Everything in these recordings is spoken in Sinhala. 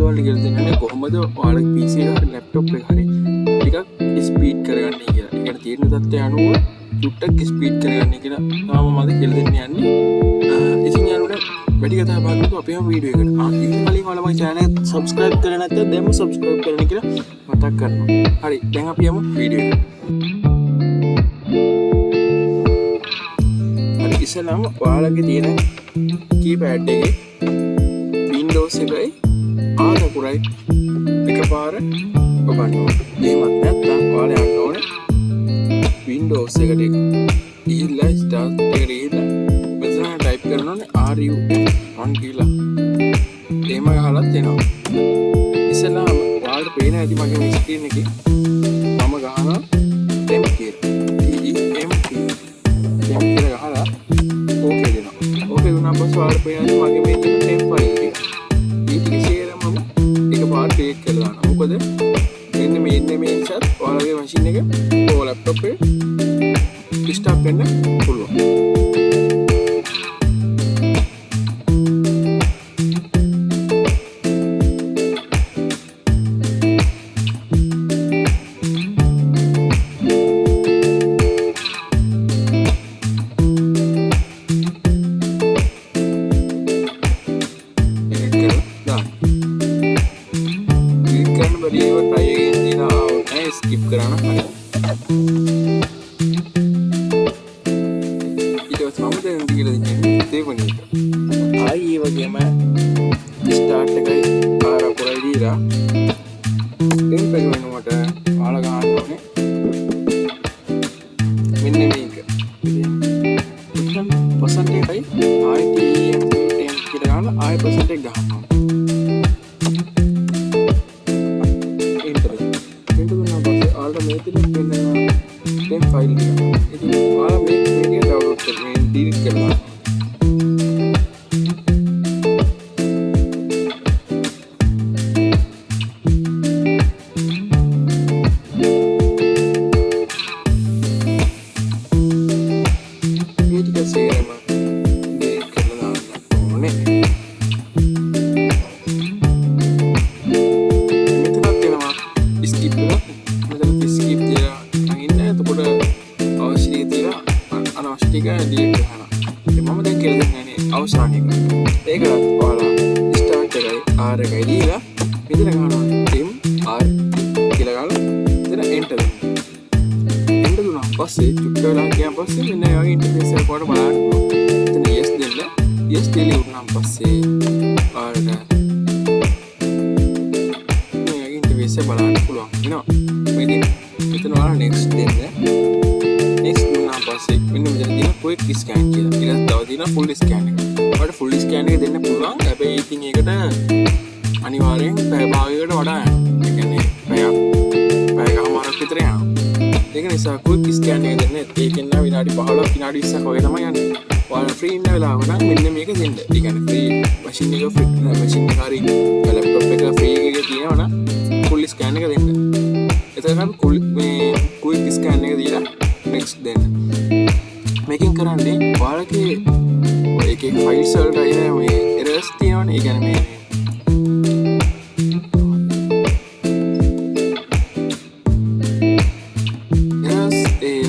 ඔයාලට කියලා දෙන්නේ කොහොමද ඔයාලගේ PC එක හරි laptop එක හරි ටිකක් ස්පීඩ් කරගන්නේ කියලා. ඒකට තියෙන තත්ත්වය අනුව චුට්ටක් ස්පීඩ් කරගන්නේ කියලා තාම මම කියලා දෙන්න යන්නේ. ඉතින් යාළුවනේ වැඩි කතා බහක් නැතුව අපි යමු වීඩියෝ එකට. ඉතින් කලින් ඔයාලා මගේ channel එක subscribe කරලා නැත්නම් දැන්ම subscribe කරන්න කියලා මතක් කරනවා. හරි දැන් අපි යමු වීඩියෝ එකට. හරි ඉස්සෙල්ලාම ඔයාලගේ තියෙන keypad එකේ Windows එකයි R අකුරයි එකපාර ඔබන්න ඕනේ. එහෙමත් නැත්නම් ඔයාලා යන්න ඕනේ Windows එකට ගිහිල්ලා start එකට ගිහිල්ලා මෙතන type කරන්න ඕනේ RUM කියලා. එහෙම ගහලත් එනවා. ඉස්සෙල්ලාම ඔයාලට පේන ඇති මගේ මේ screen එකේ මම ගහනවා temp කියලා. temp කියලා ගහලා okay දෙනවා. okay දුන්නා පස්සේ ඔයාලට පේන ඇති මගේ මේ තියෙන temp file එක. පාට ක්‍රියේට් කරලා දානවා. මොකද මෙන්න මේ නිසා ඔයාලගේ මැෂින් එක ඔය ලැප්ටොප් එක ස්ටාර්ට් වෙන්න පුළුවන්. skip කරන්න හරි. ඊට පස්සේ මම දැන් කියලා දෙන්නේ දෙවෙනි එක. ආයි ඒ වගේම start එකයි R අකුරයි දීලා temp එක වෙනුවට ඔයාලා ගන්න ඕනේ මෙන්න මේක. ඉතින් percentage එකයි ආයි temp කියලා ගන්න ආයි percentage ගන්නවා. temp file එක. ඉතින් ඔයාලා මේක download කරගෙන delete කරලා මේ ටික සේරම delete කරලා දාන්න ඕනේ. මෙතනත් එනවා skip එක. මෙතන skip කියලා අවශ්‍ය තියලා අනවශ්‍ය ටික delete කරනවා. ඉතින් මම දැන් කියලා දෙන්නේ අවසානයේ. ඒකත් ඔයාලා start එකයි R එකයි දීලා මෙතන ගන්නවා temp R කියලා ගාලා එතන enter දෙන්න. enter දුන්නා පස්සේ චුට්ට වෙලා ගියාන් පස්සේ මෙන්න ඒ වගේ ඉන්ටර්ෆේස් එකක් වඩ බලන්න පුළුවන්. එතන yes දෙන්න. yes කියලා උනාන් පස්සේ ඔයාලට මේ වගේ ඉන්ටර්ෆේස් එක බලන්න පුළුවන් වෙනවා. මේකෙන් මෙතන ඔයාලා next දෙන්න. next දුන්නා පස්සේ මෙන්න මෙතන තියෙන quick scan කියලා. ඊළඟ තව තියෙන full scan එක. ඔයාලට full scan එක දෙන්න පුළුවන්. හැබැයි ඉතින් ඒකට අනිවාර්යෙන් පැය භාගයකට වඩා යනවා. ඒ කියන්නේ පැයකමාරක් විතර යනවා. ඒක නිසා quick scan එක දෙන්න. ඒකෙන් නම් විනාඩි 15ක් විනාඩි 20ක් වගේ තමයි යන්නේ. ඔයාලා free ඉන්න වෙලාව නම් මෙන්න මේක දෙන්න. ඒ කියන්නේ free machine එක free machine එක හරි laptop එක free එකේ තියෙනවා නම් full scan එක දෙන්න. එතකොට අපි quick scan එක දීලා next දෙන්න. මේකෙන් කරන්නේ ඔයාලගේ ඒකේ files වලට එන මේ errors තියෙනවනේ. ඒ කියන්නේ මේ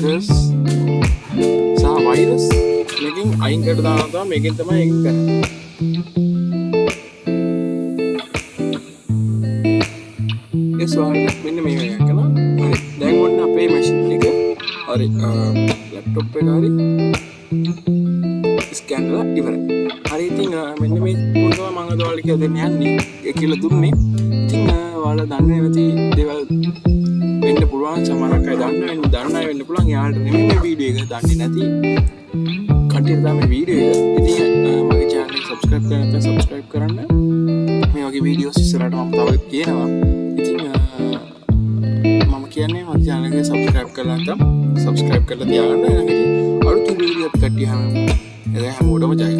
errors සහ virus මේකෙන් අයින් කර දානවා තමයි මේකෙන් තමයි ඒක කරන්නේ. ඒ සෝල්ඩ් මෙන්න මේ වගේ කරනවා. හරි. දැන් ඔන්න අපේ මැෂින් එක හරි ලැප්ටොප් එක හරි ස්කෑන් කරලා ඉවරයි. හරි ඉතින් මෙන්න මේ තුන තමයි මම අද ඔයාලට කියලා දෙන්න යන්නේ. ඒ කියලා දුන්නේ. ඉතින් ඔයාලා දන්නේ නැති දේවල් වෙන්න පුළුවන්. සමහරක් අය දන්න අය වෙන්න පුළුවන්. යාළුවට නෙමෙයි මේ වීඩියෝ එක දන්නේ නැති කට්ටියට තමයි වීඩියෝ එක. ඉතින් මගේ channel එක subscribe කරන්න නැත්නම් subscribe කරන්න. මේ වගේ වීඩියෝස් ඉස්සරහට මම තව කියනවා. ඉතින් මම කියන්නේ මගේ channel එක subscribe කරලා නැත්නම් subscribe කරලා තියාගන්න. අලුත් වීඩියෝ අපි කට්ටිය හැමෝටම ජය.